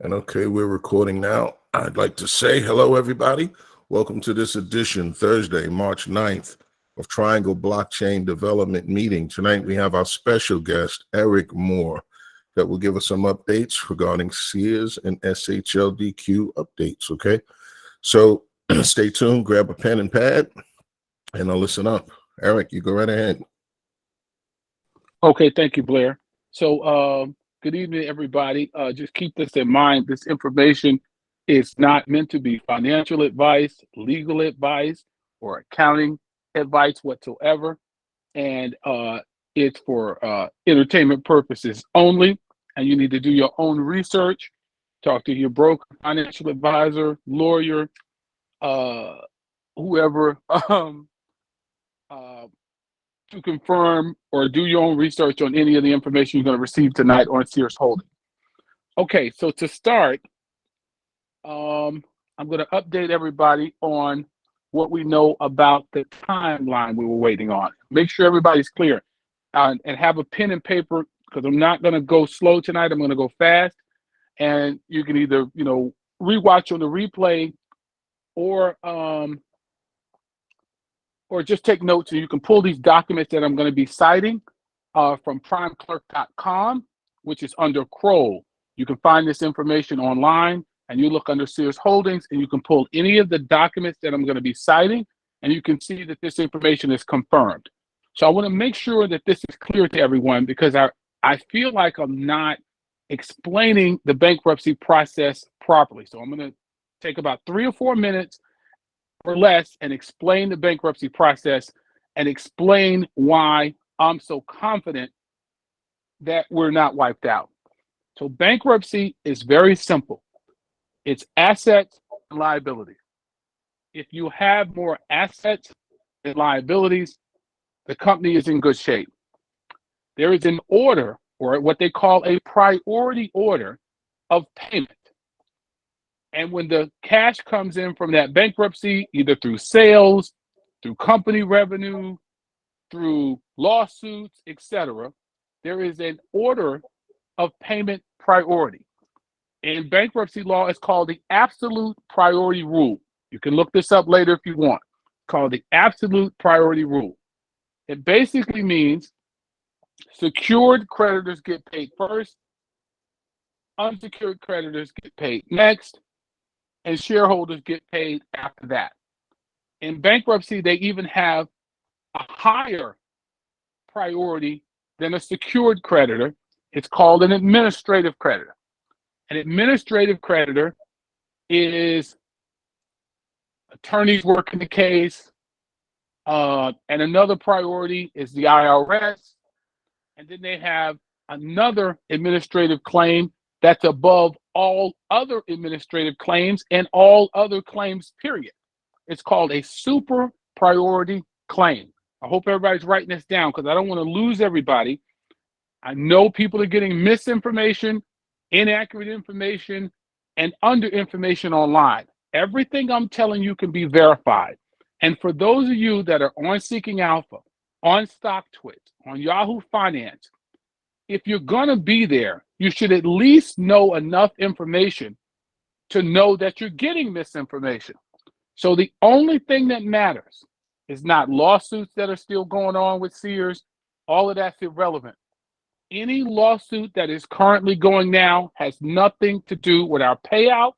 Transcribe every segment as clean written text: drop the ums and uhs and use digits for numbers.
And okay, we're recording now. I'd like to say hello, everybody. Welcome to this edition, Thursday, March 9th, of Triangle Blockchain Development Meeting. Tonight, we have our special guest, Eric Moore, that will give us some updates regarding SEARS and SHLDQ updates, okay? So stay tuned, grab a pen and pad, and I'll listen up. Eric, you go right ahead. Okay, thank you, Blair. So, good evening, everybody. Just keep this in mind. This information is not meant to be financial advice, legal advice, or accounting advice whatsoever. And it's for entertainment purposes only. And you need to do your own research. Talk to your broker, financial advisor, lawyer, whoever, to confirm or do your own research on any of the information you're going to receive tonight on SEARS Holding. Okay, so to start, I'm going to update everybody on what we know about the timeline we were waiting on. Make sure everybody's clear and have a pen and paper, because I'm not going to go slow tonight. I'm going to go fast, and you can either rewatch on the replay or just take notes, and you can pull these documents that I'm going to be citing from primeclerk.com, which is under Kroll. You can find this information online, and you look under SEARS Holdings, and you can pull any of the documents that I'm going to be citing, and you can see that this information is confirmed. So I want to make sure that this is clear to everyone, because I feel like I'm not explaining the bankruptcy process properly. So I'm going to take about 3 or 4 minutes or less and explain the bankruptcy process and explain why I'm so confident that we're not wiped out. So bankruptcy is very simple. It's assets and liabilities. If you have more assets than liabilities, the company is in good shape. There is an order, or what they call a priority order, of payment. And when the cash comes in from that bankruptcy, either through sales, through company revenue, through lawsuits, etc., there is an order of payment priority. In bankruptcy law, it's called the absolute priority rule. You can look this up later if you want. It's called the absolute priority rule. It basically means secured creditors get paid first, unsecured creditors get paid next, and shareholders get paid after that. In bankruptcy, they even have a higher priority than a secured creditor. It's called an administrative creditor. An administrative creditor is attorneys working the case, and another priority is the IRS, and then they have another administrative claim that's above all other administrative claims and all other claims, period. It's called a super priority claim. I hope everybody's writing this down, because I don't want to lose everybody. I know people are getting misinformation, inaccurate information, and under information online. Everything I'm telling you can be verified. And for those of you that are on Seeking Alpha, on StockTwits, on Yahoo Finance, if you're going to be there, you should at least know enough information to know that you're getting misinformation. So the only thing that matters is not lawsuits that are still going on with SEARS. All of that's irrelevant. Any lawsuit that is currently going now has nothing to do with our payout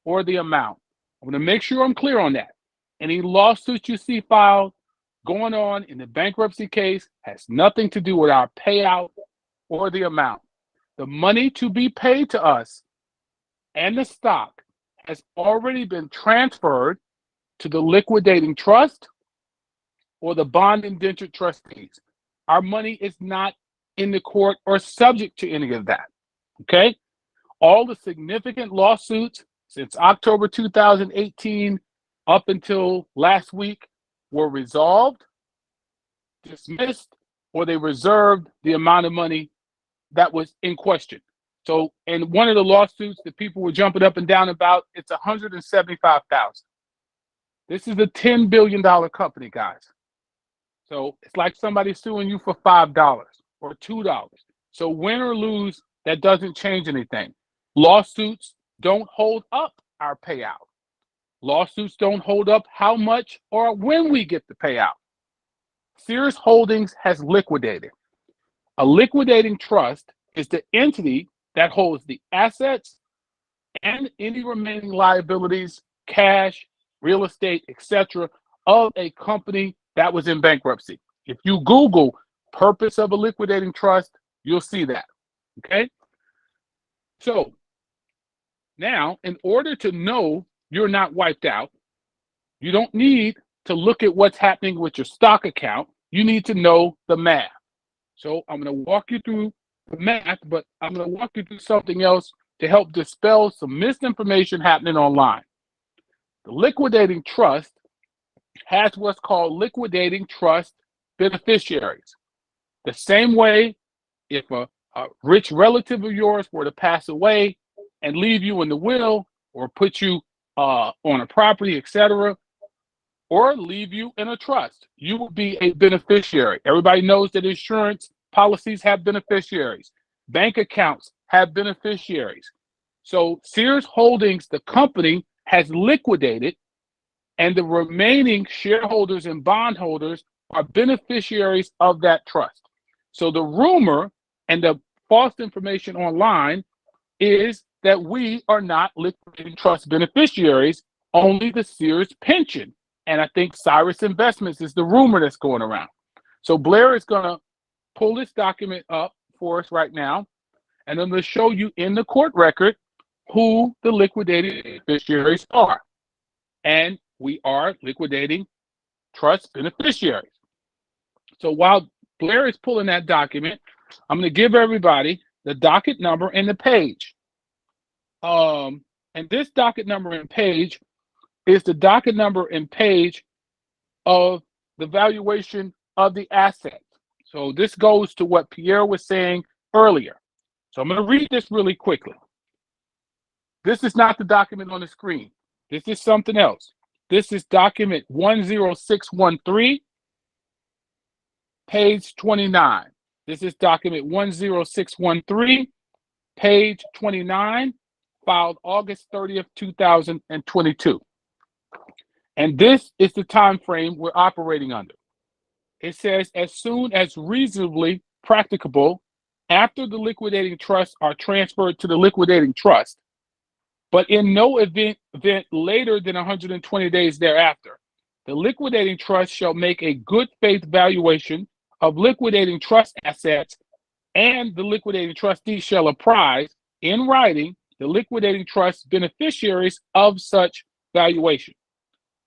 or the amount. I want to make sure I'm clear on that. Any lawsuit you see filed going on in the bankruptcy case has nothing to do with our payout or the amount. The money to be paid to us and the stock has already been transferred to the liquidating trust or the bond indentured trustees. Our money is not in the court or subject to any of that. Okay? All the significant lawsuits since October 2018 up until last week were resolved, dismissed, or they reserved the amount of money that was in question. So, in one of the lawsuits that people were jumping up and down about, it's $175,000. This is a $10 billion company, guys. So it's like somebody suing you for $5 or $2. So win or lose, that doesn't change anything. Lawsuits don't hold up our payout. Lawsuits don't hold up how much or when we get the payout. SEARS Holdings has liquidated. A liquidating trust is the entity that holds the assets and any remaining liabilities, cash, real estate, etc., of a company that was in bankruptcy. If you Google purpose of a liquidating trust, you'll see that. Okay? So now, in order to know you're not wiped out, you don't need to look at what's happening with your stock account. You need to know the math. So I'm going to walk you through the math, but I'm going to walk you through something else to help dispel some misinformation happening online. The liquidating trust has what's called liquidating trust beneficiaries. The same way if a rich relative of yours were to pass away and leave you in the will or put you on a property, etc., or leave you in a trust, you will be a beneficiary. Everybody knows that insurance policies have beneficiaries. Bank accounts have beneficiaries. So SEARS Holdings, the company, has liquidated, and the remaining shareholders and bondholders are beneficiaries of that trust. So the rumor and the false information online is that we are not liquidating trust beneficiaries, only the SEARS pension. And I think Cyrus Investments is the rumor that's going around. So Blair is going to pull this document up for us right now, and I'm going to show you in the court record who the liquidated beneficiaries are. And we are liquidating trust beneficiaries. So while Blair is pulling that document, I'm going to give everybody the docket number and the page. And this docket number and page is the docket number and page of the valuation of the asset. So this goes to what Pierre was saying earlier. So I'm going to read this really quickly. This is not the document on the screen. This is something else. This is document 10613, page 29. This is document 10613, page 29, filed August 30th, 2022. And this is the time frame we're operating under. It says, as soon as reasonably practicable, after the liquidating trusts are transferred to the liquidating trust, but in no event later than 120 days thereafter, the liquidating trust shall make a good faith valuation of liquidating trust assets, and the liquidating trustee shall apprise in writing the liquidating trust beneficiaries of such valuation.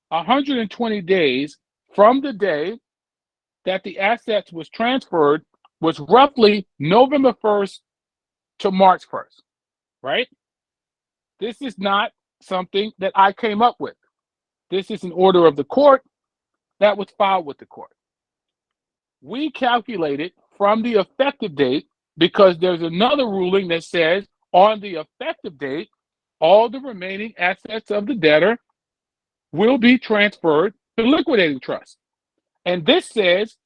120 days from the day that the assets was transferred was roughly November 1st to March 1st, right? This is not something that I came up with. This is an order of the court that was filed with the court. We calculated from the effective date because there's another ruling that says on the effective date, all the remaining assets of the debtor will be transferred to the liquidating trust. And this says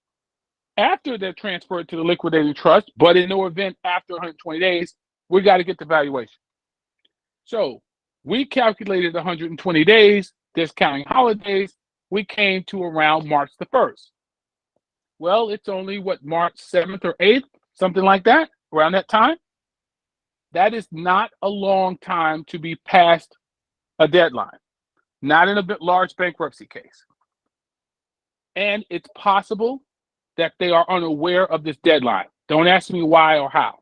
after they're transferred to the liquidating trust, but in no event after 120 days, we got to get the valuation. So we calculated 120 days, discounting holidays. We came to around March the 1st. Well, it's only March 7th or 8th, something like that, around that time. That is not a long time to be past a deadline, not in a large bankruptcy case. And it's possible that they are unaware of this deadline. Don't ask me why or how.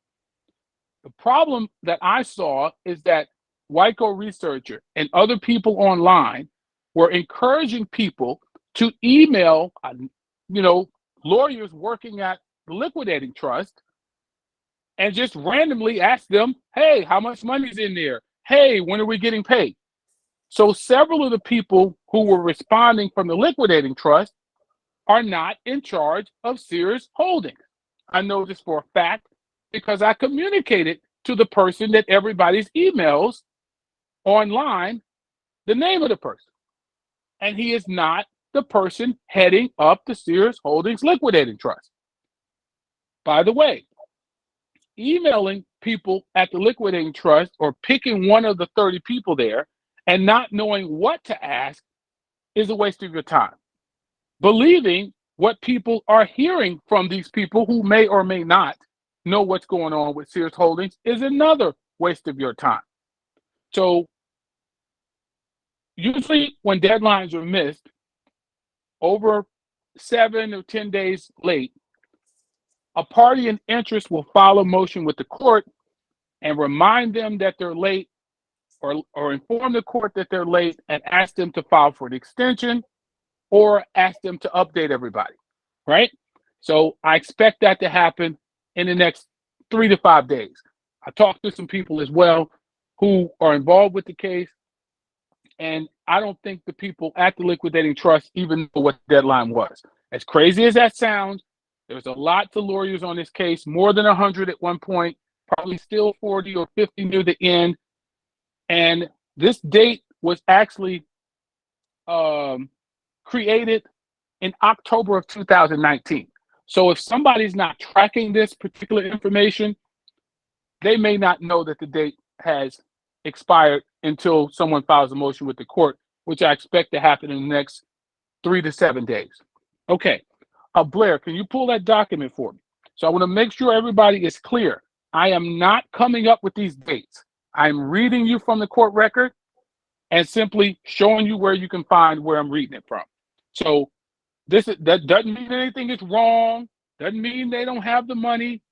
The problem that I saw is that Wyco Researcher and other people online were encouraging people to email, lawyers working at the liquidating trust and just randomly ask them, hey, how much money is in there? Hey, when are we getting paid? So several of the people who were responding from the liquidating trust are not in charge of SEARS Holdings. I know this for a fact because I communicated to the person that everybody's emails online the name of the person. And he is not the person heading up the SEARS Holdings Liquidating Trust. By the way, emailing people at the liquidating trust or picking one of the 30 people there and not knowing what to ask is a waste of your time. Believing what people are hearing from these people who may or may not know what's going on with Sears Holdings is another waste of your time. So usually when deadlines are missed over 7 or 10 days late, a party in interest will file a motion with the court and remind them that they're late, or inform the court that they're late and ask them to file for an extension or ask them to update everybody, right? So I expect that to happen in the next 3 to 5 days. I talked to some people as well who are involved with the case, and I don't think the people at the liquidating trust even know what the deadline was. As crazy as that sounds, there's a lot of lawyers on this case, more than 100 at one point, probably still 40 or 50 near the end. And this date was actually created in October of 2019. So if somebody's not tracking this particular information, they may not know that the date has expired until someone files a motion with the court, which I expect to happen in the next 3 to 7 days. Okay, Blair, can you pull that document for me? So I want to make sure everybody is clear. I am not coming up with these dates. I'm reading you from the court record and simply showing you where you can find where I'm reading it from. So that doesn't mean anything is wrong, doesn't mean they don't have the money.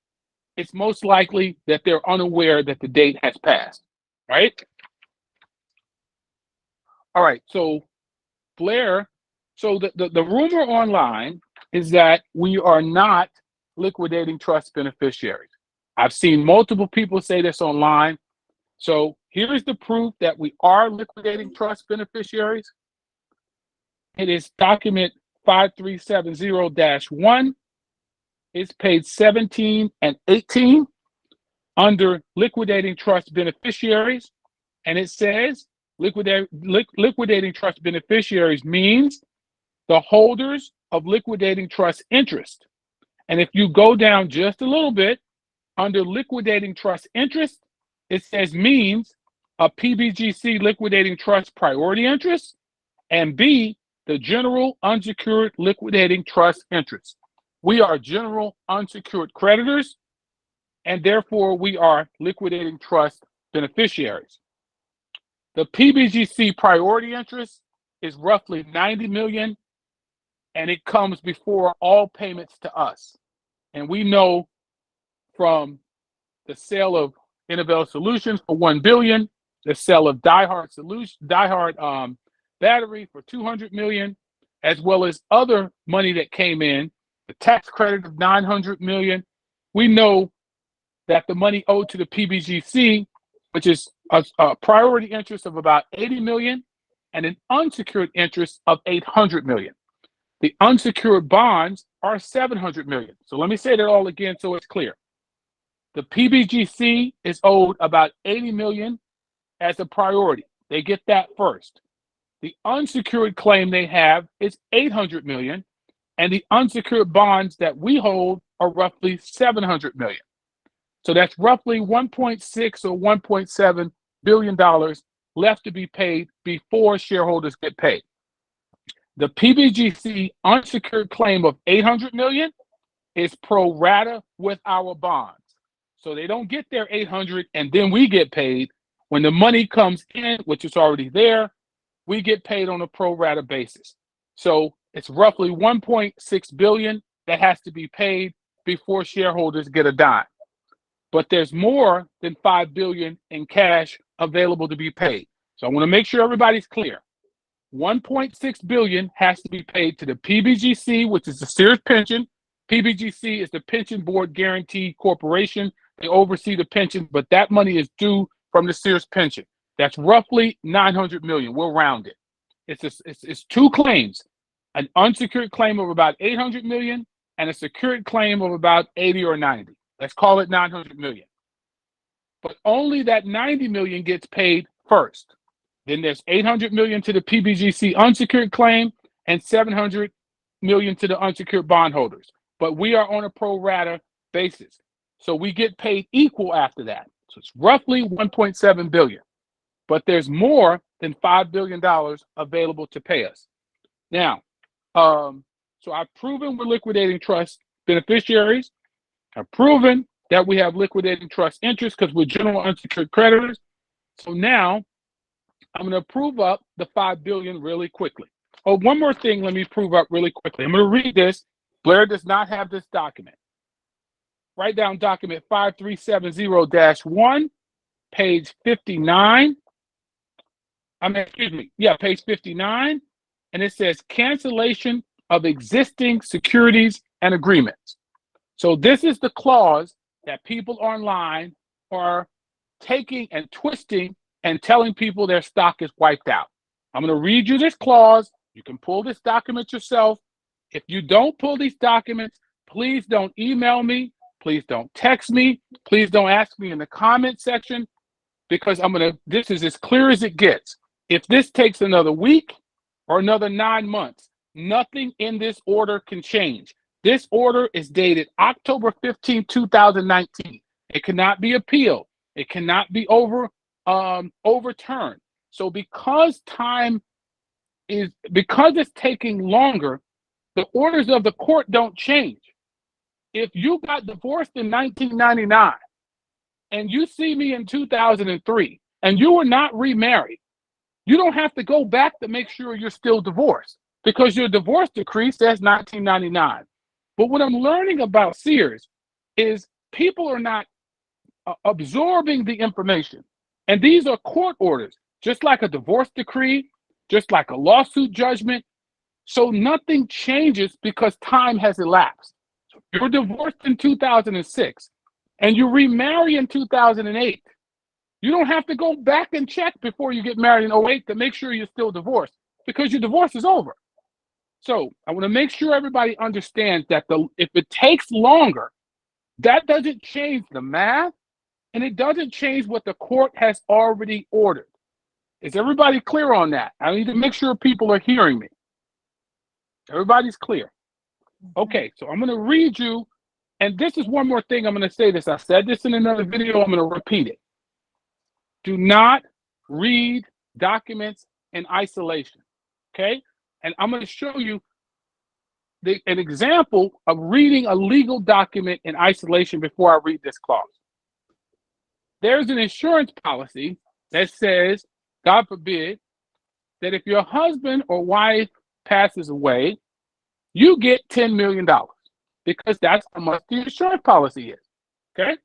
It's most likely that they're unaware that the date has passed, right? All right, so Blair, so the rumor online is that we are not liquidating trust beneficiaries. I've seen multiple people say this online. So here's the proof that we are liquidating trust beneficiaries. It is document 5370-1. It's page 17 and 18 under liquidating trust beneficiaries. And it says liquidating trust beneficiaries means the holders of liquidating trust interest. And if you go down just a little bit under liquidating trust interest, it says means a PBGC liquidating trust priority interest, and B, the general unsecured liquidating trust interest. We are general unsecured creditors, and therefore we are liquidating trust beneficiaries. The PBGC priority interest is roughly $90 million, and it comes before all payments to us. And we know from the sale of Innovel Solutions for $1 billion, the sale of Die Battery for $200 million, as well as other money that came in, the tax credit of $900 million. We know that the money owed to the PBGC, which is a priority interest of about $80 million and an unsecured interest of $800 million. The unsecured bonds are $700 million. So let me say that all again so it's clear. The PBGC is owed about $80 million as a priority. They get that first. The unsecured claim they have is $800 million, and the unsecured bonds that we hold are roughly $700 million. So that's roughly $1.6 or $1.7 billion left to be paid before shareholders get paid. The PBGC unsecured claim of $800 million is pro rata with our bonds. So they don't get their 800 and then we get paid. When the money comes in, which is already there, we get paid on a pro rata basis. So it's roughly $1.6 billion that has to be paid before shareholders get a dime. But there's more than $5 billion in cash available to be paid. So I want to make sure everybody's clear. $1.6 billion has to be paid to the PBGC, which is the Sears pension. PBGC is the Pension Board Guarantee Corporation. They oversee the pension, but that money is due from the Sears pension. That's roughly $900 million. We'll round it. It's two claims, an unsecured claim of about $800 million and a secured claim of about 80 or 90. Let's call it $900 million. But only that $90 million gets paid first. Then there's $800 million to the PBGC unsecured claim and $700 million to the unsecured bondholders. But we are on a pro rata basis. So we get paid equal after that. So it's roughly 1.7 billion. But there's more than $5 billion available to pay us. Now, so I've proven we're liquidating trust beneficiaries. I've proven that we have liquidating trust interest because we're general unsecured creditors. So now I'm going to prove up the $5 billion really quickly. Oh, one more thing, let me prove up really quickly. I'm going to read this. Blair does not have this document. Write down document 5370-1, page 59. Page 59. And it says cancellation of existing securities and agreements. So this is the clause that people online are taking and twisting and telling people their stock is wiped out. I'm going to read you this clause. You can pull this document yourself. If you don't pull these documents, please don't email me. Please don't text me. Please don't ask me in the comment section, because this is as clear as it gets. If this takes another week or another 9 months, nothing in this order can change. This order is dated October 15, 2019. It cannot be appealed. It cannot be overturned. So because it's taking longer, the orders of the court don't change. If you got divorced in 1999 and you see me in 2003 and you were not remarried, you don't have to go back to make sure you're still divorced, because your divorce decree says 1999. But what I'm learning about SEARS is people are not absorbing the information. And these are court orders, just like a divorce decree, just like a lawsuit judgment. So nothing changes because time has elapsed. So if you're divorced in 2006 and you remarry in 2008, you don't have to go back and check before you get married in 08 to make sure you're still divorced, because your divorce is over. So I want to make sure everybody understands that if it takes longer, that doesn't change the math, and it doesn't change what the court has already ordered. Is everybody clear on that? I need to make sure people are hearing me. Everybody's clear. Okay, so I'm going to read you, and this is one more thing I'm going to say this. I said this in another video. I'm going to repeat it. Do not read documents in isolation, okay? And I'm going to show you an example of reading a legal document in isolation before I read this clause. There's an insurance policy that says, God forbid, that if your husband or wife passes away, you get $10 million, because that's how much the insurance policy is, okay?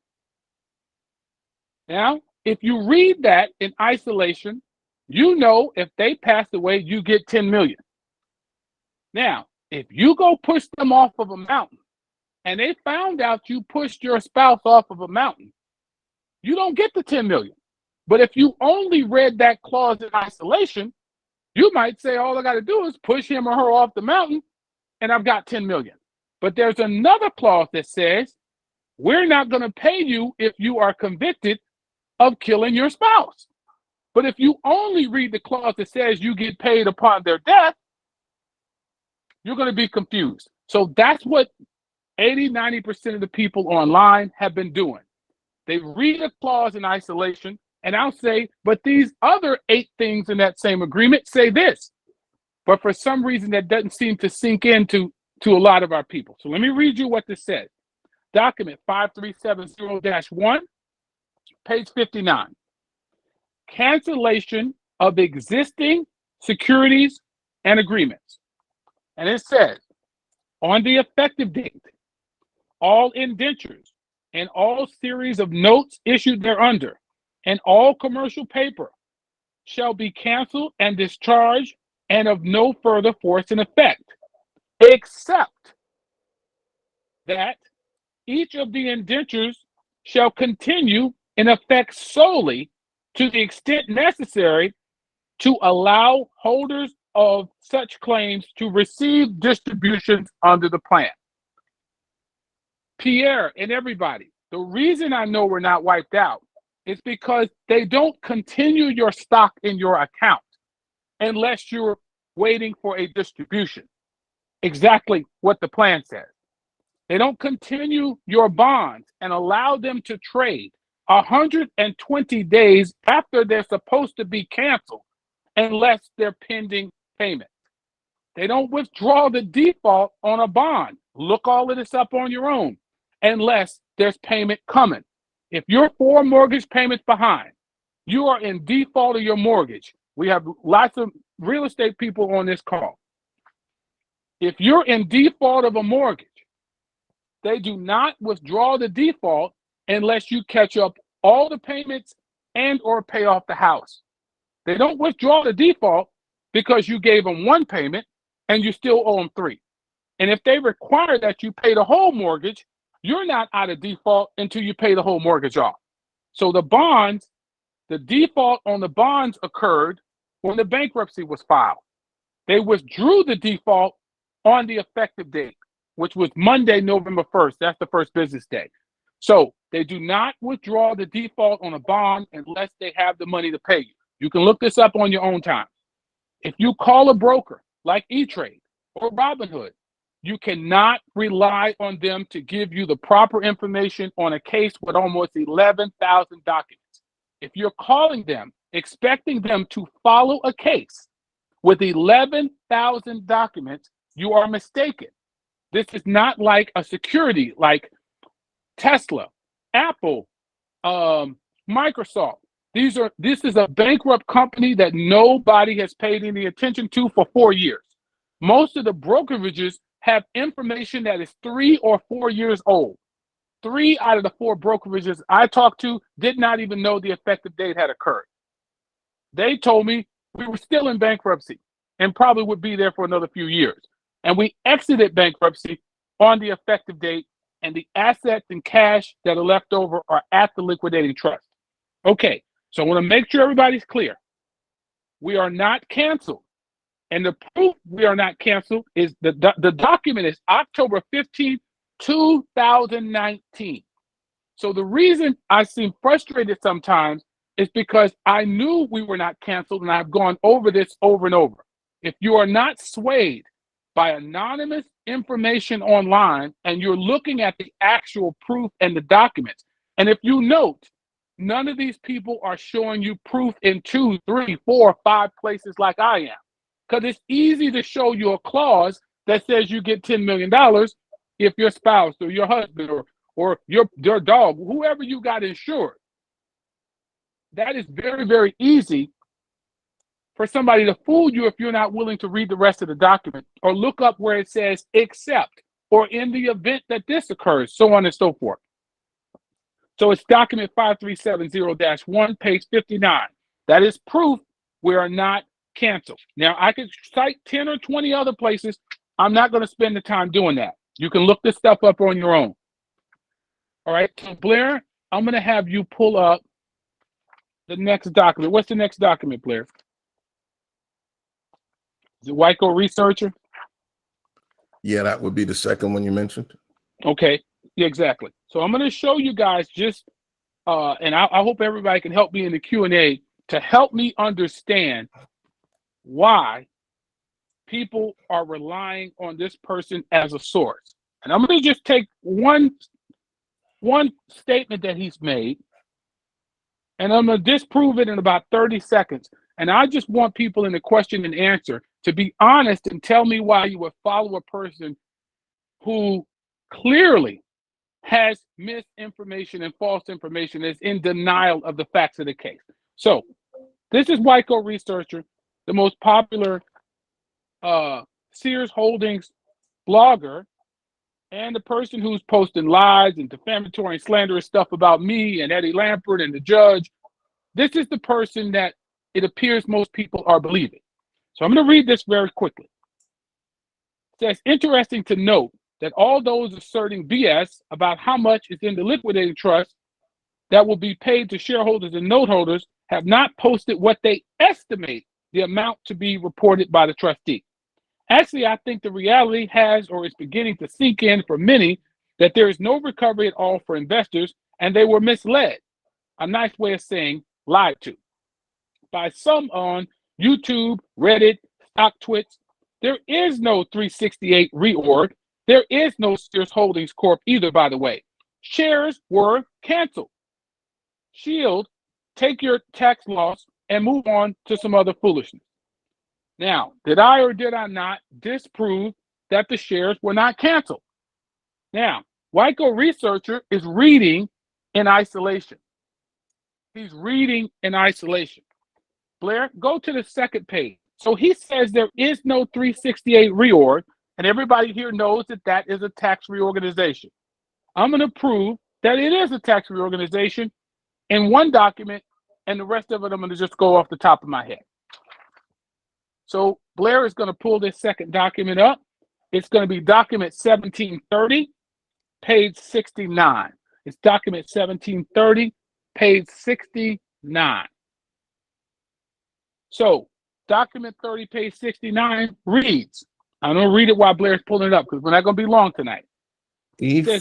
Now, if you read that in isolation, you know if they pass away, you get 10 million. Now, if you go push them off of a mountain and they found out you pushed your spouse off of a mountain, you don't get the 10 million. But if you only read that clause in isolation, you might say, all I got to do is push him or her off the mountain and I've got 10 million. But there's another clause that says, we're not going to pay you if you are convicted of killing your spouse. But if you only read the clause that says you get paid upon their death, you're going to be confused. So that's what 80-90% of the people online have been doing. They read a clause in isolation, and I'll say, but these other 8 things in that same agreement say this. But for some reason, that doesn't seem to sink into a lot of our people. So let me read you what this says. Document 5370-1, page 59. Cancellation of existing securities and agreements. And it says, on the effective date, all indentures and all series of notes issued thereunder and all commercial paper shall be canceled and discharged and of no further force and effect, except that each of the indentures shall continue in effect solely to the extent necessary to allow holders of such claims to receive distributions under the plan. Pierre and everybody, the reason I know we're not wiped out is because they don't continue your stock in your account unless you're waiting for a distribution. Exactly what the plan says. They don't continue your bonds and allow them to trade 120 days after they're supposed to be canceled unless they're pending payment. They don't withdraw the default on a bond. Look all of this up on your own unless there's payment coming. If you're 4 mortgage payments behind, you are in default of your mortgage. We have lots of real estate people on this call. If you're in default of a mortgage, they do not withdraw the default unless you catch up all the payments and or pay off the house. They don't withdraw the default because you gave them 1 payment and you still owe them 3. And if they require that you pay the whole mortgage, you're not out of default until you pay the whole mortgage off. So the bonds, the default on the bonds occurred when the bankruptcy was filed. They withdrew the default on the effective date, which was Monday, November 1st. That's the first business day. So they do not withdraw the default on a bond unless they have the money to pay you. You can look this up on your own time. If you call a broker like E-Trade or Robinhood, you cannot rely on them to give you the proper information on a case with almost 11,000 documents. If you're calling them, expecting them to follow a case with 11,000 documents, you are mistaken. This is not like a security like Tesla, Apple, Microsoft. This is a bankrupt company that nobody has paid any attention to for 4 years. Most of the brokerages have information that is 3 or 4 years old. 3 out of the 4 brokerages I talked to did not even know the effective date had occurred. They told me we were still in bankruptcy and probably would be there for another few years. And we exited bankruptcy on the effective date, and the assets and cash that are left over are at the liquidating trust. Okay, so I want to make sure everybody's clear. We are not canceled. And the proof we are not canceled is the document is October 15th, 2019. So the reason I seem frustrated sometimes is because I knew we were not canceled, and I've gone over this over and over. If you are not swayed by anonymous information online and you're looking at the actual proof and the documents, and if you note, none of these people are showing you proof in 2, 3, 4, 5 places like I am. Because it's easy to show you a clause that says you get $10 million if your spouse or your husband or your dog, whoever you got insured. That is very, very easy for somebody to fool you if you're not willing to read the rest of the document or look up where it says except or in the event that this occurs, so on and so forth. So it's document 5370-1, page 59. That is proof we are not canceled. Now, I could cite 10 or 20 other places. I'm not going to spend the time doing that. You can look this stuff up on your own. All right, so Blair, I'm going to have you pull up the next document. What's the next document, Blair? Is it Wyco Researcher? Yeah, that would be the second one you mentioned. Okay, yeah, exactly. So I'm going to show you guys just, and I hope everybody can help me in the Q&A to help me understand why people are relying on this person as a source. And I'm going to just take one statement that he's made, and I'm going to disprove it in about 30 seconds. And I just want people in the question and answer to be honest and tell me why you would follow a person who clearly has misinformation and false information, is in denial of the facts of the case. So this is Wyco Researcher, the most popular SEARS Holdings blogger, and the person who's posting lies and defamatory and slanderous stuff about me and Eddie Lampert and the judge. This is the person that it appears most people are believing. So I'm going to read this very quickly. It says, interesting to note that all those asserting BS about how much is in the liquidating trust that will be paid to shareholders and note holders have not posted what they estimate the amount to be reported by the trustee. Actually, I think the reality has or is beginning to sink in for many that there is no recovery at all for investors, and they were misled. A nice way of saying lied to. By some on YouTube, Reddit, StockTwits. There is no 368 reorg. There is no SEARS Holdings Corp. either, by the way. Shares were canceled. Shield, take your tax loss and move on to some other foolishness. Now, did I or did I not disprove that the shares were not canceled? Now, Wyco researcher is reading in isolation. He's reading in isolation. Blair, go to the second page. So he says there is no 368 reorg, and everybody here knows that that is a tax reorganization. I'm going to prove that it is a tax reorganization in one document, and the rest of it I'm going to just go off the top of my head. So Blair is going to pull this second document up. It's going to be document 1730, page 69. It's document 1730, page 69. So document 30, page 69 reads, I'm going to read it while Blair's pulling it up because we're not going to be long tonight.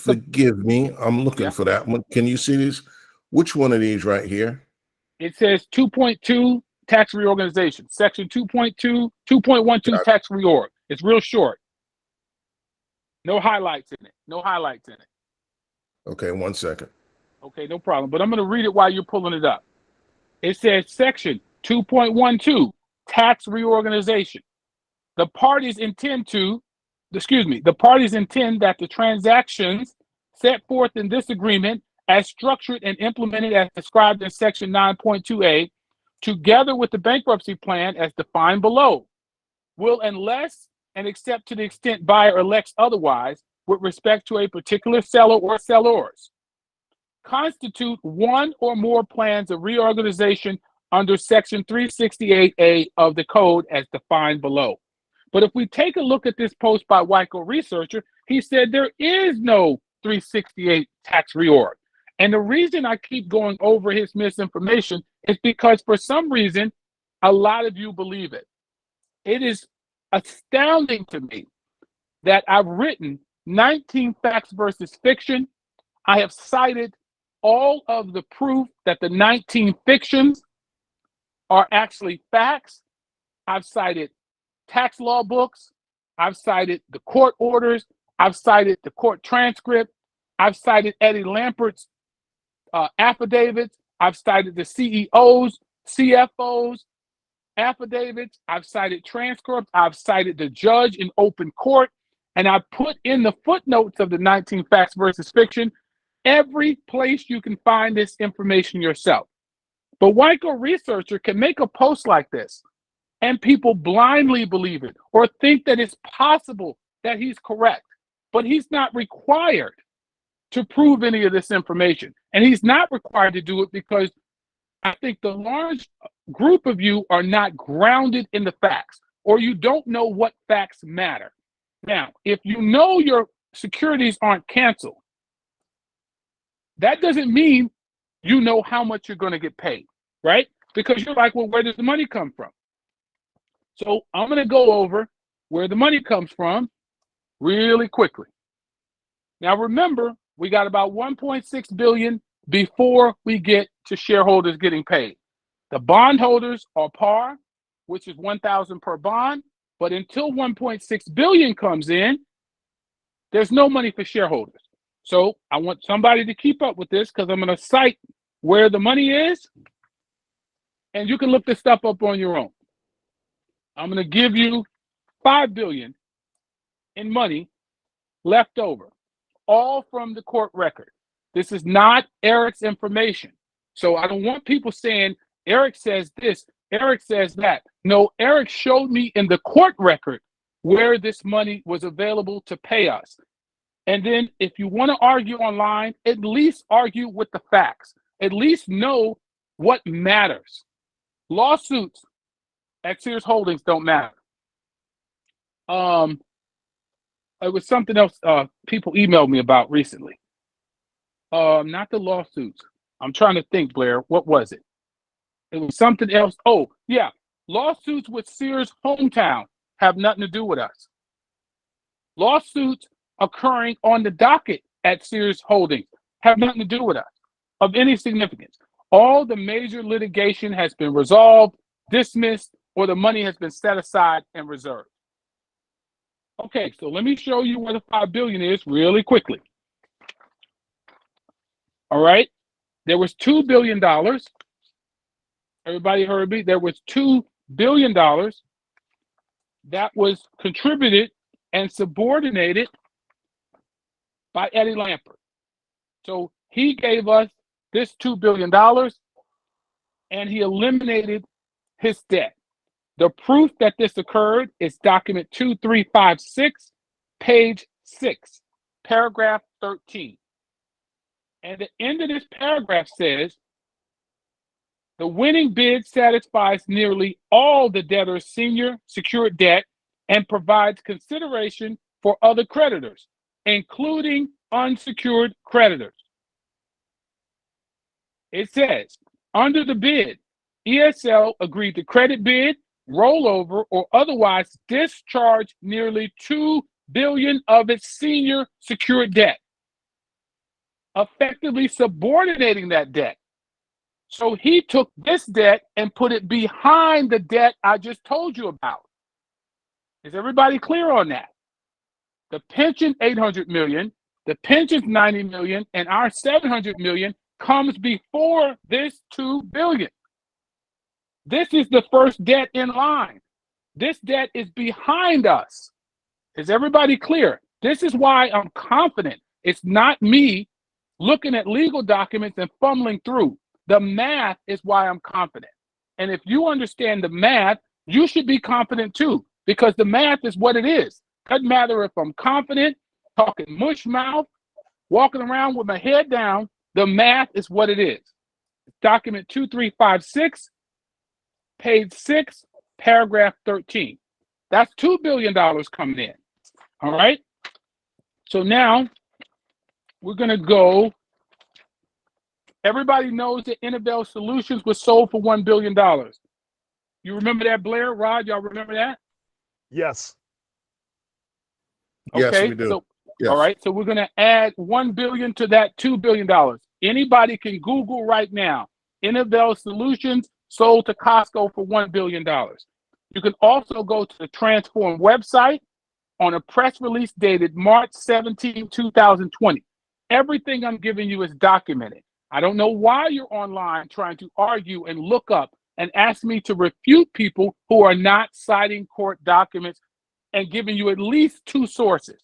Forgive me. I'm looking for that one. Can you see this? Which one of these right here? It says 2.2 tax reorganization, section 2.2, 2.12 tax reorg. It's real short. No highlights in it. No highlights in it. Okay, 1 second. Okay, no problem. But I'm going to read it while you're pulling it up. It says section 2.12, tax reorganization. The parties intend that the transactions set forth in this agreement as structured and implemented as described in section 9.2a, together with the bankruptcy plan as defined below, will, unless and except to the extent buyer elects otherwise, with respect to a particular seller or sellers, constitute one or more plans of reorganization under section 368A of the code as defined below. But if we take a look at this post by Wyco researcher, he said there is no 368 tax reorg. And the reason I keep going over his misinformation is because for some reason, a lot of you believe it. It is astounding to me that I've written 19 facts versus fiction. I have cited all of the proof that the 19 fictions are actually facts. I've cited tax law books. I've cited the court orders. I've cited the court transcript. I've cited Eddie Lampert's affidavits. I've cited the CEOs, CFOs, affidavits. I've cited transcripts. I've cited the judge in open court. And I put in the footnotes of the 19 facts versus fiction every place you can find this information yourself. But Wyco researcher can make a post like this and people blindly believe it or think that it's possible that he's correct. But he's not required to prove any of this information. And he's not required to do it because I think the large group of you are not grounded in the facts, or you don't know what facts matter. Now, if you know your securities aren't canceled, that doesn't mean you know how much you're going to get paid, right? Because you're like, well, where does the money come from? So I'm going to go over where the money comes from really quickly. Now, remember, we got about 1.6 billion before we get to shareholders getting paid. The bondholders are par, which is 1,000 per bond. But until 1.6 billion comes in, there's no money for shareholders. So I want somebody to keep up with this because I'm going to cite where the money is, and you can look this stuff up on your own. I'm going to give you 5 billion in money left over, all from the court record. This is not Eric's information. So I don't want people saying Eric says this, Eric says that. No, Eric showed me in the court record where this money was available to pay us. And then if you want to argue online, at least argue with the facts. At least know what matters. Lawsuits at SEARS Holdings don't matter. It was something else people emailed me about recently. Not the lawsuits. I'm trying to think, Blair. What was it? It was something else. Oh, yeah. Lawsuits with SEARS Hometown have nothing to do with us. Lawsuits occurring on the docket at SEARS Holdings have nothing to do with us of any significance. All the major litigation has been resolved, dismissed, or the money has been set aside and reserved. Okay, so let me show you where the 5 billion is really quickly. All right, there was $2 billion. Everybody heard me? There was $2 billion that was contributed and subordinated by Eddie Lampert. So he gave us this $2 billion and he eliminated his debt. The proof that this occurred is document 2356, page 6, paragraph 13. And the end of this paragraph says, the winning bid satisfies nearly all the debtor's senior secured debt and provides consideration for other creditors, including unsecured creditors. It says, under the bid, ESL agreed to credit bid, rollover, or otherwise discharge nearly $2 billion of its senior secured debt, effectively subordinating that debt. So he took this debt and put it behind the debt I just told you about. Is everybody clear on that? The pension, 800 million, the pension's 90 million, and our 700 million comes before this 2 billion. This is the first debt in line. This debt is behind us. Is everybody clear? This is why I'm confident. It's not me looking at legal documents and fumbling through. The math is why I'm confident. And if you understand the math, you should be confident too, because the math is what it is. Doesn't matter if I'm confident, talking mush mouth, walking around with my head down, the math is what it is. Document 2356, page 6, paragraph 13. That's $2 billion coming in. All right. So now we're going to go. Everybody knows that Innovel Solutions was sold for $1 billion. You remember that, Blair? Rod, y'all remember that? Yes. Yes, Okay, we do. so Yes. all right, so we're going to add $1 billion to that $2 billion. Anybody can Google right now. Innovel Solutions sold to Costco for $1 billion. You can also go to the Transform website on a press release dated March 17, 2020. Everything I'm giving you is documented. I don't know why you're online trying to argue and look up and ask me to refute people who are not citing court documents and giving you at least 2 sources.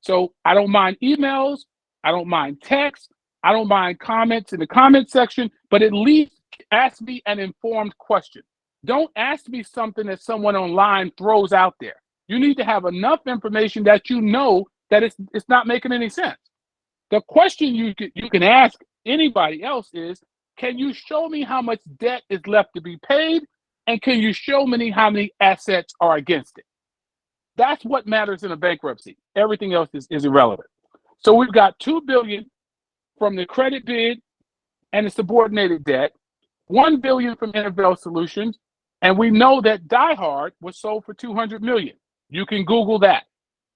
So I don't mind emails, I don't mind texts, I don't mind comments in the comment section, but at least ask me an informed question. Don't ask me something that someone online throws out there. You need to have enough information that you know that it's not making any sense. The question you can ask anybody else is, can you show me how much debt is left to be paid? And can you show me how many assets are against it? That's what matters in a bankruptcy. Everything else is irrelevant. So we've got $2 billion from the credit bid and the subordinated debt, $1 billion from Innovel Solutions, and we know that Die Hard was sold for $200 million. You can Google that.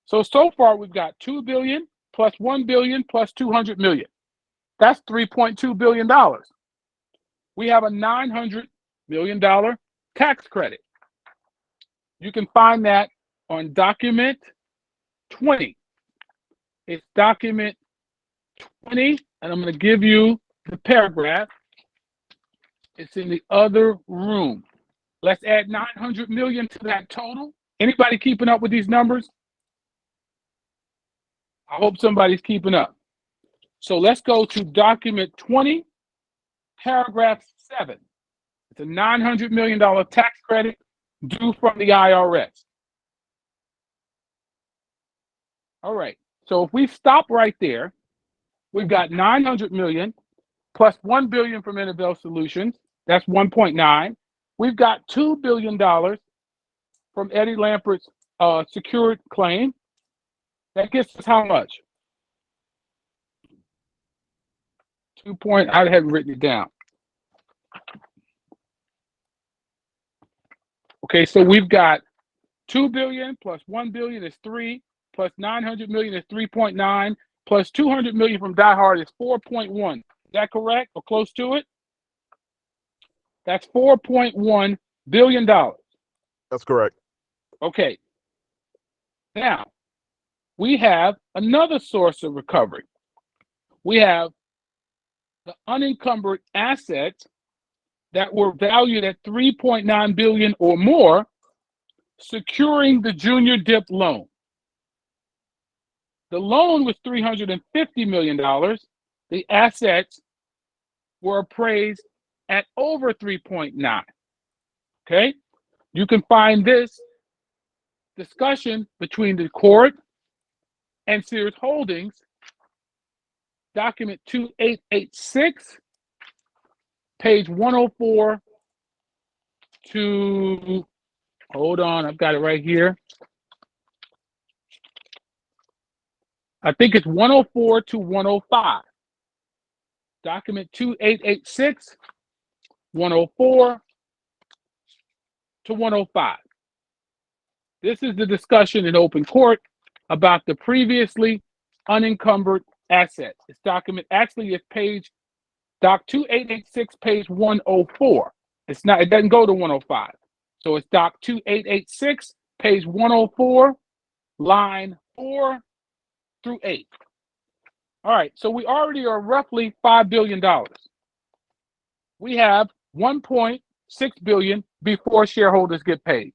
So far we've got $2 billion plus $1 billion plus $200 million. That's $3.2 billion. We have a $900 million tax credit. You can find that on document 20. It's document 20, and I'm going to give you the paragraph. It's in the other room. Let's add 900 million to that total. Anybody keeping up with these numbers? I hope somebody's keeping up. So let's go to document 20, paragraph 7. It's a $900 million tax credit due from the IRS. All right. So if we stop right there, we've got 900 million plus 1 billion from Innovel Solutions. That's 1.9. We've got $2 billion from Eddie Lampert's secured claim. That gets us how much? 2 point, I haven't written it down. Okay, so we've got 2 billion plus 1 billion is 3, plus 900 million is 3.9, plus 200 million from Die Hard is 4.1. Is that correct or close to it? That's $4.1 billion. That's correct. Okay. Now, we have another source of recovery. We have the unencumbered assets that were valued at $3.9 billion or more, securing the junior dip loan. The loan was $350 million. The assets were appraised at over 3.9. Okay? You can find this discussion between the court and SEARS Holdings, document 2886, page 104 to, hold on, I've got it right here. I think it's 104 to 105. Document 2886, 104 to 105. This is the discussion in open court about the previously unencumbered assets. This document actually is page doc 2886, page 104. It doesn't go to 105. So it's doc 2886, page 104, line 4 through 8. All right, so we already are roughly $5 billion. We have $1.6 billion before shareholders get paid.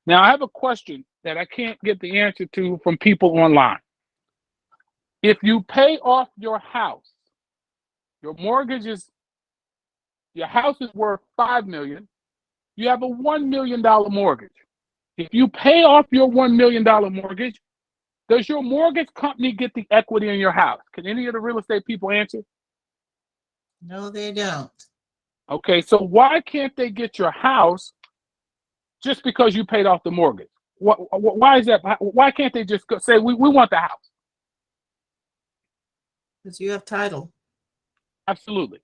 Now, I have a question that I can't get the answer to from people online. If you pay off your house, your house is worth $5 million, you have a $1 million mortgage. If you pay off your $1 million mortgage, does your mortgage company get the equity in your house? Can any of the real estate people answer? No, they don't. Okay, so why can't they get your house just because you paid off the mortgage? Why is that? Why can't they just say, we want the house? Because you have title. Absolutely.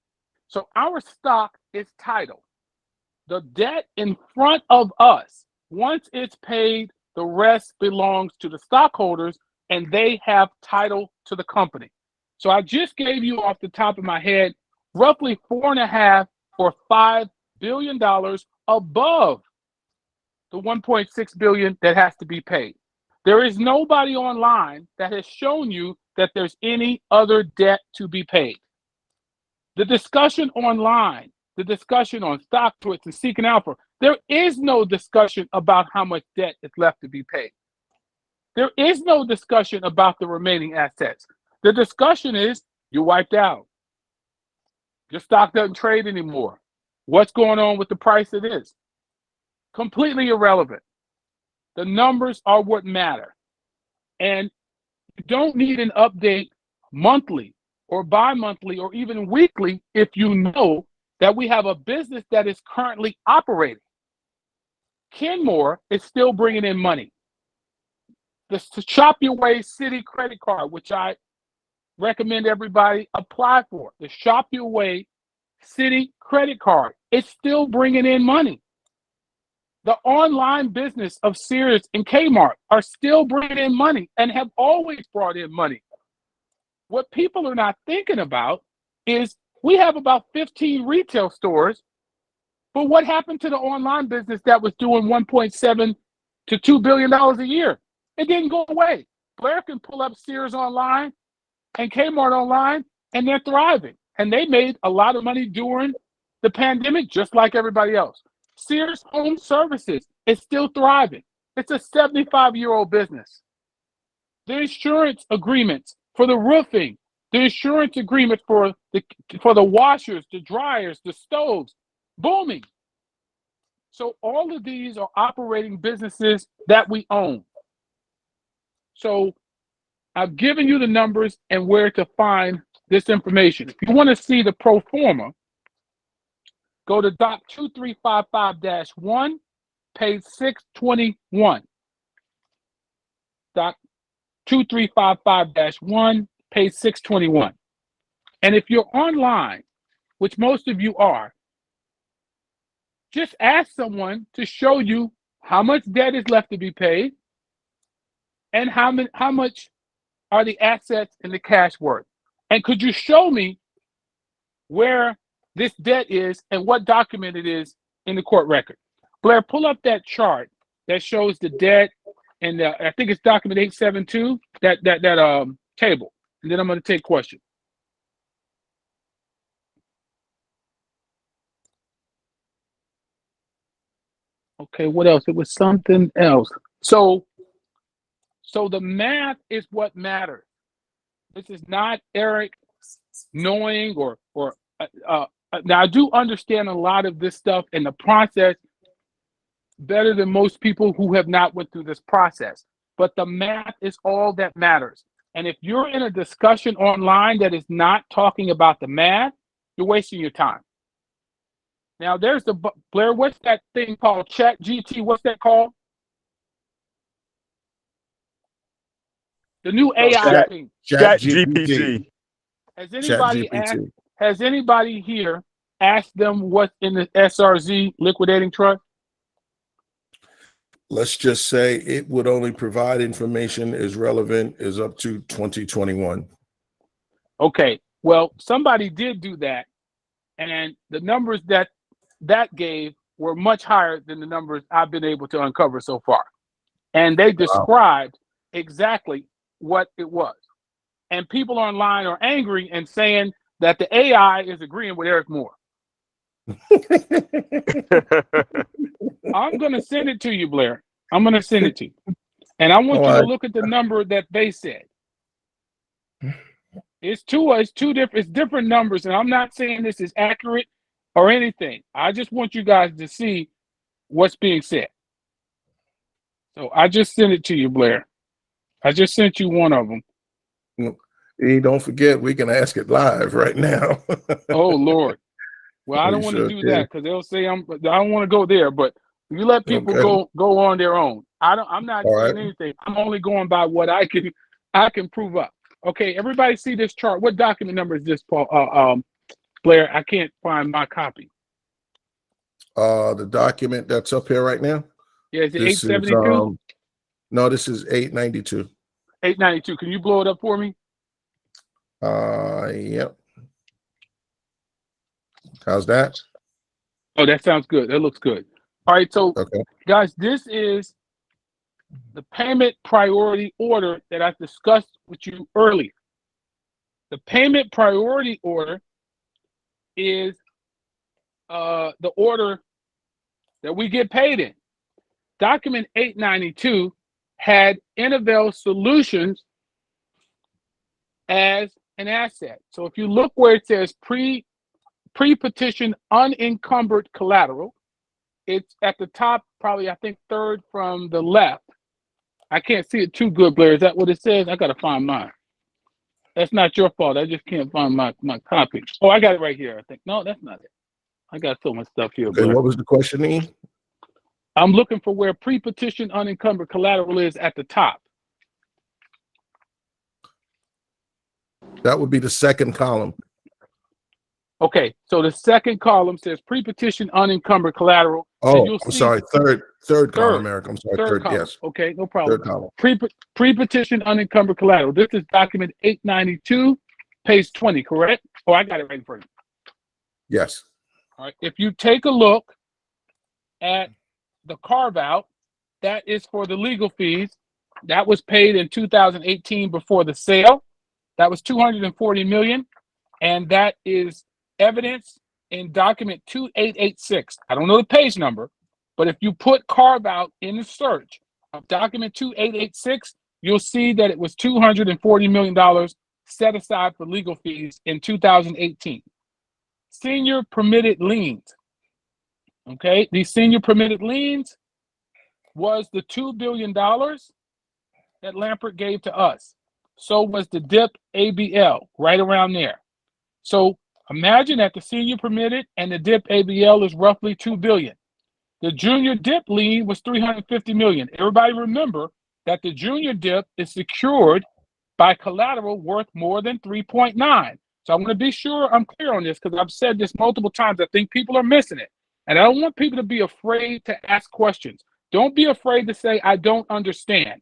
So our stock is title. The debt in front of us, once it's paid, the rest belongs to the stockholders, and they have title to the company. So I just gave you off the top of my head roughly $4.5 or $5 billion above the $1.6 billion that has to be paid. There is nobody online that has shown you that there's any other debt to be paid. The discussion online, the discussion on stock splits and seeking alpha, there is no discussion about how much debt is left to be paid. There is no discussion about the remaining assets. The discussion is you wiped out. Your stock doesn't trade anymore. What's going on with the price it is? Completely irrelevant. The numbers are what matter. And you don't need an update monthly or bi-monthly or even weekly if you know that we have a business that is currently operating. Kenmore is still bringing in money. The Shop Your Way City credit card, which I recommend everybody apply for. The Shop Your Way City credit card, it's still bringing in money. The online business of SEARS and Kmart are still bringing in money and have always brought in money. What people are not thinking about is we have about 15 retail stores, but what happened to the online business that was doing $1.7 to $2 billion a year? It didn't go away. Blair can pull up SEARS online and Kmart online, and they're thriving. And they made a lot of money during the pandemic, just like everybody else. SEARS Home Services is still thriving. It's a 75-year-old business. The insurance agreements for the roofing, the insurance agreement for the washers, the dryers, the stoves, booming. So all of these are operating businesses that we own. So I've given you the numbers and where to find this information. If you want to see the pro forma, go to Doc 2355-1, page 621. Doc 2355-1, page 621. And if you're online, which most of you are, just ask someone to show you how much debt is left to be paid and how much are the assets and the cash worth. And could you show me where this debt is and what document it is in the court record? Blair, pull up that chart that shows the debt and I think it's document 872, that table, and then I'm going to take questions. Okay, what else? It was something else. So the math is what matters. This is not Eric knowing or now I do understand a lot of this stuff in the process better than most people who have not went through this process. But the math is all that matters. And if you're in a discussion online that is not talking about the math, you're wasting your time. Now there's the Blair, what's that thing called? Chat GT, what's that called? The new AI thing. Chat GPT. Has anybody here asked them what's in the SRZ liquidating trust? Let's just say it would only provide information as relevant as up to 2021. Okay, well, somebody did do that, and the numbers that gave were much higher than the numbers I've been able to uncover so far. And they described exactly what it was. And people online are angry and saying that the AI is agreeing with Eric Moore. I'm going to send it to you, Blair. I'm going to send it to you. And I want you to look at the number that they said. It's different numbers, and I'm not saying this is accurate or anything. I just want you guys to see what's being said. So I just sent it to you, Blair. I just sent you one of them. Hey, don't forget, we can ask it live right now. Oh, Lord. Well, I don't want to do that because they'll say I don't want to go there, but you let people go on their own. I'm not saying anything. I'm only going by what I can prove up. Okay, everybody see this chart. What document number is this, Paul? Blair, I can't find my copy. The document that's up here right now? Yeah, is it 872? No, this is 892. 892. Can you blow it up for me? Yep. How's that? Oh, that sounds good. That looks good. All right, so guys, this is the payment priority order that I discussed with you earlier. The payment priority order is the order that we get paid in. Document 892 had Innovel Solutions as an asset. So if you look where it says pre-petition unencumbered collateral, it's at the top, probably I think third from the left. I can't see it too good, Blair. Is that what it says? I gotta find mine. That's not your fault. I just can't find my copy. Oh, I got it right here, I think. No, that's not it. I got so much stuff here, Blair. What was the question, Ian? I'm looking for where pre-petition unencumbered collateral is at the top. That would be the second column. Okay, so the second column says pre-petition unencumbered collateral. Oh, I'm sorry, third column, Eric. I'm sorry, third column. Yes. Okay, no problem. Third column. Pre-petition unencumbered collateral. This is document 892, page 20, correct? Oh, I got it right in front of you. Yes. All right, if you take a look at the carve out, that is for the legal fees. That was paid in 2018 before the sale. That was $240 million, and that is evidence in document 2886. I don't know the page number, but if you put carve out in the search of document 2886, you'll see that it was $240 million set aside for legal fees in 2018. Senior permitted liens. Okay, these senior permitted liens was the $2 billion that Lampert gave to us. So was the DIP ABL, right around there. So imagine that the senior permitted and the DIP ABL is roughly $2 billion. The junior DIP lien was $350 million. Everybody remember that the junior DIP is secured by collateral worth more than 3.9. So I want to be sure I'm clear on this because I've said this multiple times. I think people are missing it. And I don't want people to be afraid to ask questions. Don't be afraid to say, I don't understand.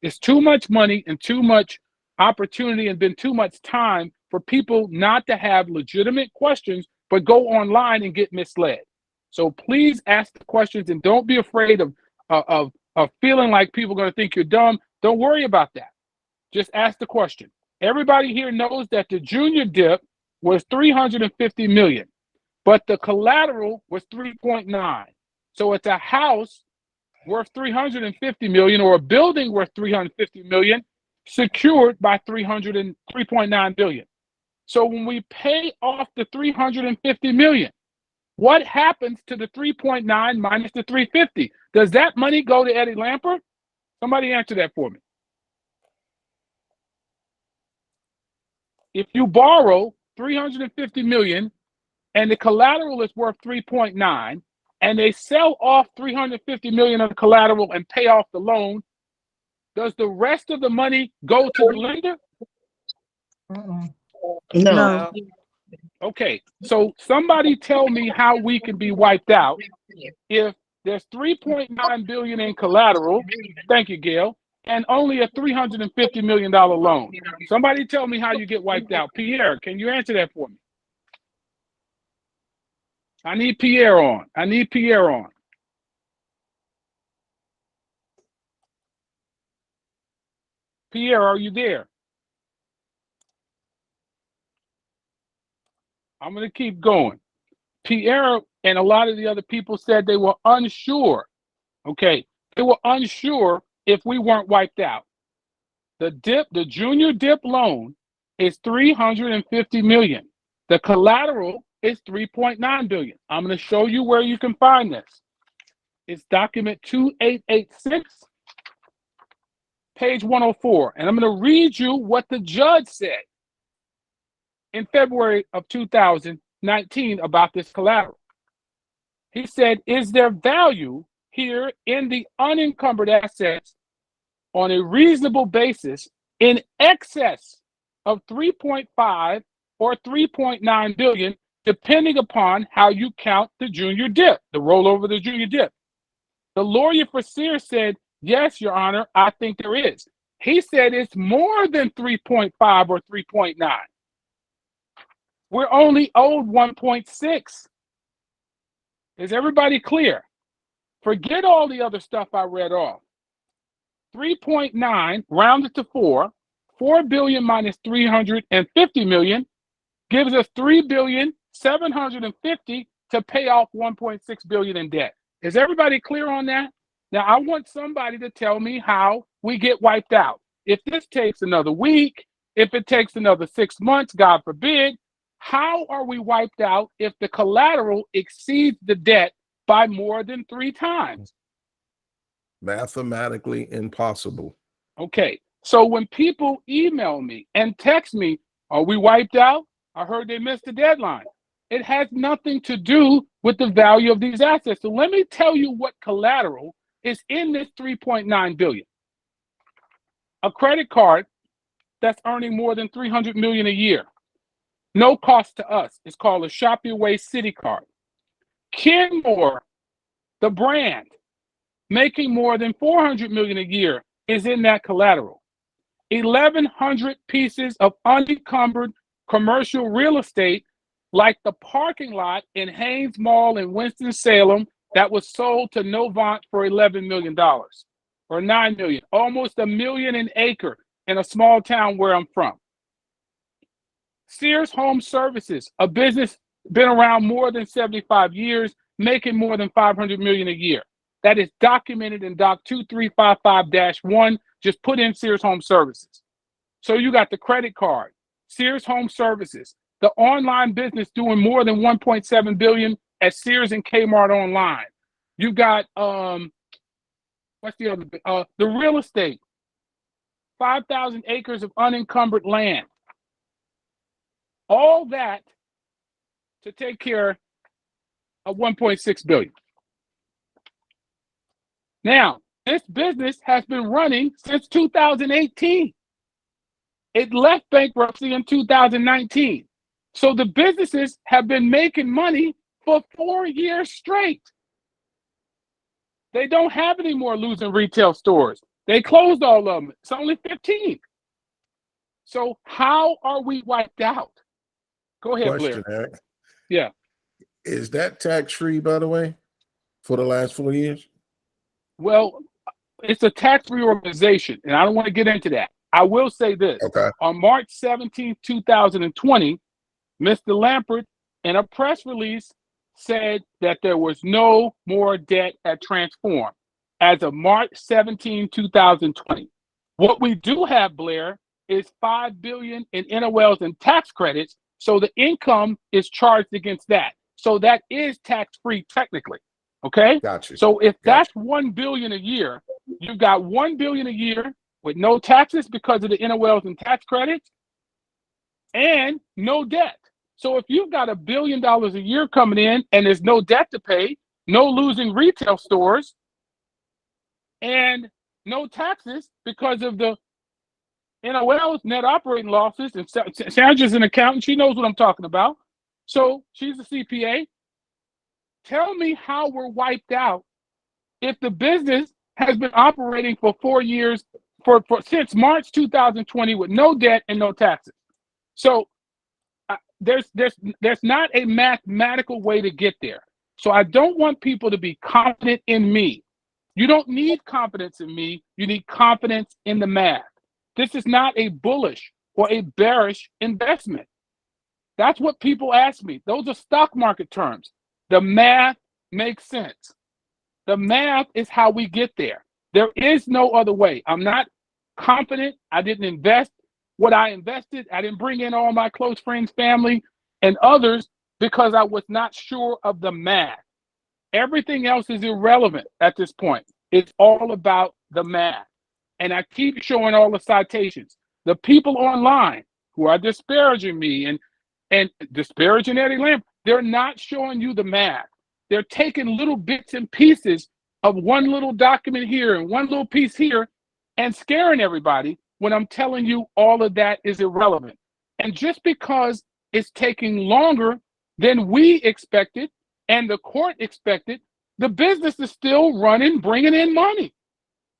It's too much money and too much opportunity and been too much time for people not to have legitimate questions, but go online and get misled. So please ask the questions and don't be afraid of of feeling like people are going to think you're dumb, don't worry about that. Just ask the question. Everybody here knows that the junior dip was 350 million, but the collateral was 3.9. So it's a house worth 350 million or a building worth 350 million secured by 3.9 billion. So when we pay off the 350 million, what happens to the 3.9 minus the 350? Does that money go to Eddie Lampert? Somebody answer that for me. If you borrow 350 million and the collateral is worth 3.9 and they sell off 350 million of the collateral and pay off the loan, does the rest of the money go to the lender? No. Okay, so somebody tell me how we can be wiped out if there's 3.9 billion in collateral. Thank you, Gail. And only a $350 million loan. Somebody tell me how you get wiped out. Pierre, can you answer that for me? I need Pierre on. I need Pierre on. Pierre, are you there? I'm going to keep going. Pierre and a lot of the other people said they were unsure. Okay, they were unsure if we weren't wiped out. The junior dip loan is 350 million. The collateral is 3.9 billion. I'm going to show you where you can find this. It's document 2886, page 104. And I'm going to read you what the judge said in February of 2019 about this collateral. He said, is there value here in the unencumbered assets on a reasonable basis in excess of 3.5 or 3.9 billion, depending upon how you count the junior dip, the rollover of the junior dip? The lawyer for SEARS said, yes, Your Honor, I think there is. He said it's more than 3.5 or 3.9. We're only owed 1.6. Is everybody clear? Forget all the other stuff I read off. 3.9 rounded to 4 billion minus 350 million gives us 3,750,000,000 to pay off 1.6 billion in debt. Is everybody clear on that? Now I want somebody to tell me how we get wiped out. If this takes another week, if it takes another 6 months, God forbid, how are we wiped out if the collateral exceeds the debt by more than 3 times? Mathematically impossible. Okay, so when people email me and text me, are we wiped out? I heard they missed the deadline. It has nothing to do with the value of these assets. So let me tell you what collateral is in this 3.9 billion. A credit card that's earning more than 300 million a year. No cost to us. It's called a Shop Your Way City card. Kenmore, the brand, making more than 400 million a year, is in that collateral. 1,100 pieces of unencumbered commercial real estate, like the parking lot in Haynes Mall in Winston-Salem that was sold to Novant for $11 million or $9 million, almost $1 million an acre in a small town where I'm from. SEARS Home Services, a business been around more than 75 years, making more than 500 million a year. That is documented in Doc 2355-1. Just put in SEARS Home Services. So you got the credit card, SEARS Home Services, the online business doing more than 1.7 billion at Sears and Kmart online. You got what's the other? The real estate, 5,000 acres of unencumbered land. All that to take care of 1.6 billion. Now, this business has been running since 2018. It left bankruptcy in 2019. So the businesses have been making money for 4 years straight. They don't have any more losing retail stores. They closed all of them. It's only 15. So how are we wiped out? Go ahead, Question, Blair. Eric. Yeah. Is that tax-free, by the way, for the last 4 years? Well, it's a tax-free organization, and I don't want to get into that. I will say this. Okay. On March 17, 2020, Mr. Lampert, in a press release, said that there was no more debt at Transform as of March 17, 2020. What we do have, Blair, is $5 billion in NOLs and tax credits, so the income is charged against that. So that is tax-free technically, okay? Gotcha. So if Gotcha. that's $1 billion a year, you've got $1 billion a year with no taxes because of the NOLs and tax credits and no debt. So if you've got $1 billion a year coming in and there's no debt to pay, no losing retail stores, and no taxes because of the NOLs, net operating losses, and Sandra's an accountant. She knows what I'm talking about. So she's a CPA. Tell me how we're wiped out if the business has been operating for 4 years, since March 2020 with no debt and no taxes. So there's not a mathematical way to get there. So I don't want people to be confident in me. You don't need confidence in me. You need confidence in the math. This is not a bullish or a bearish investment. That's what people ask me. Those are stock market terms. The math makes sense. The math is how we get there. There is no other way. I'm not confident. I didn't invest what I invested. I didn't bring in all my close friends, family, and others because I was not sure of the math. Everything else is irrelevant at this point. It's all about the math. And I keep showing all the citations. The people online who are disparaging me and disparaging Eddie Lamb, they're not showing you the math. They're taking little bits and pieces of one little document here and one little piece here and scaring everybody when I'm telling you all of that is irrelevant. And just because it's taking longer than we expected and the court expected, the business is still running, bringing in money.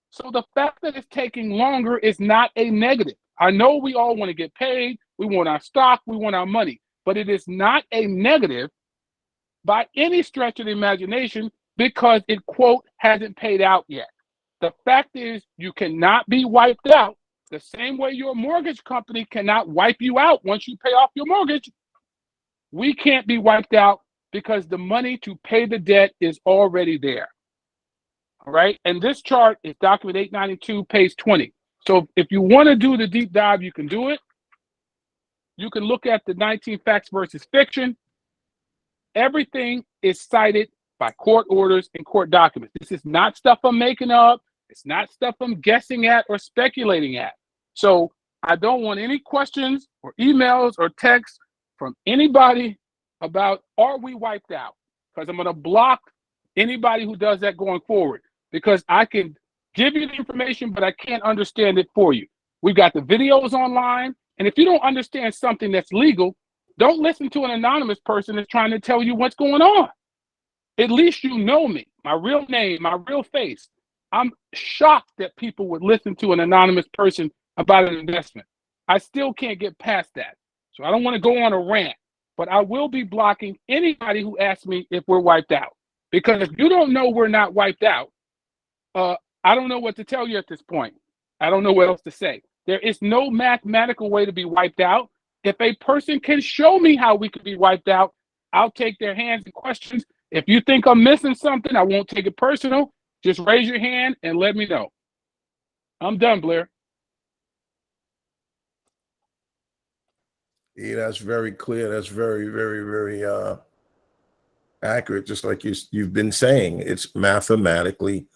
So the fact that it's taking longer is not a negative. I know we all want to get paid. We want our stock. We want our money. But it is not a negative by any stretch of the imagination because it, quote, hasn't paid out yet. The fact is you cannot be wiped out the same way your mortgage company cannot wipe you out once you pay off your mortgage. We can't be wiped out because the money to pay the debt is already there. All right. And this chart is document 892, page 20. So if you want to do the deep dive, you can do it. You can look at the 19 facts versus fiction. Everything is cited by court orders and court documents. This is not stuff I'm making up. It's not stuff I'm guessing at or speculating at. So I don't want any questions or emails or texts from anybody about are we wiped out? Because I'm going to block anybody who does that going forward. Because I can give you the information, but I can't understand it for you. We've got the videos online. And if you don't understand something that's legal, don't listen to an anonymous person that's trying to tell you what's going on. At least you know me, my real name, my real face. I'm shocked that people would listen to an anonymous person about an investment. I still can't get past that. So I don't want to go on a rant, but I will be blocking anybody who asks me if we're wiped out. Because if you don't know we're not wiped out, I don't know what to tell you at this point. I don't know what else to say. There is no mathematical way to be wiped out. If a person can show me how we could be wiped out, I'll take their hands and questions. If you think I'm missing something, I won't take it personal. Just raise your hand and let me know. I'm done, Blair. Yeah, that's very clear. That's very, very, very accurate. Just like you've been saying, it's mathematically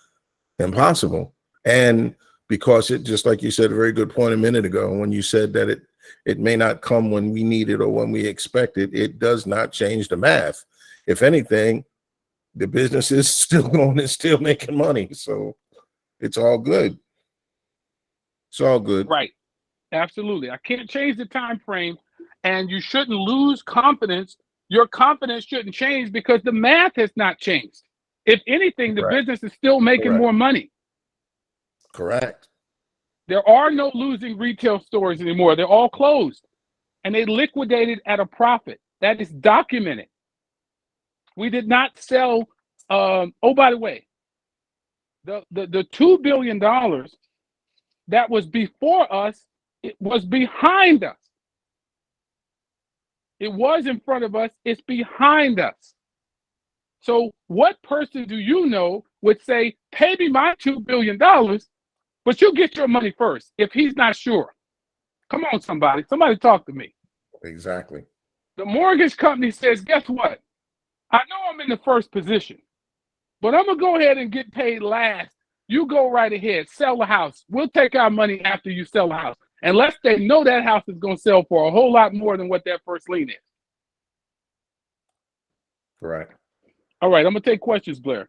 impossible. And because it, just like you said, a very good point a minute ago, when you said that it may not come when we need it or when we expect it, it does not change the math. If anything, the business is still going, it's still making money. So it's all good. It's all good. Right. Absolutely. I can't change the time frame, and you shouldn't lose confidence. Your confidence shouldn't change because the math has not changed. If anything, the Correct. business is still making more money. Correct. There are no losing retail stores anymore. They're all closed, and they liquidated at a profit. That is documented. We did not sell. Oh, by the way, The $2 billion that was before us, it was behind us. It was in front of us, it's behind us. So what person do you know would say, pay me my $2 billion, but you get your money first if he's not sure? Come on, somebody talk to me. Exactly. The mortgage company says, guess what? I know I'm in the first position, but I'm going to go ahead and get paid last. You go right ahead, sell the house. We'll take our money after you sell the house. Unless they know that house is going to sell for a whole lot more than what that first lien is. Correct. All right, I'm going to take questions, Blair.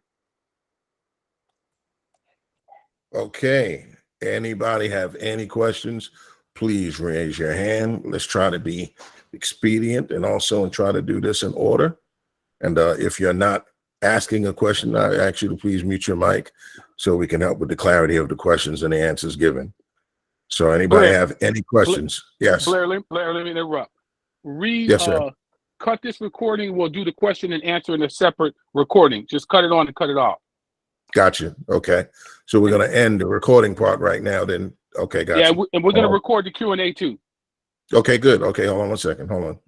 Okay. Anybody have any questions? Please raise your hand. Let's try to be expedient and also try to do this in order. And if you're not asking a question, I ask you to please mute your mic so we can help with the clarity of the questions and the answers given. So anybody Blair, have any questions? Yes. Blair, let me interrupt. Yes, sir. Cut this recording. We'll do the question and answer in a separate recording. Just cut it on and cut it off. Gotcha. Okay. So we're going to end the recording part right now then. Okay, gotcha. Yeah, and we're going to record the Q&A too. Okay, good. Okay, hold on one second. Hold on.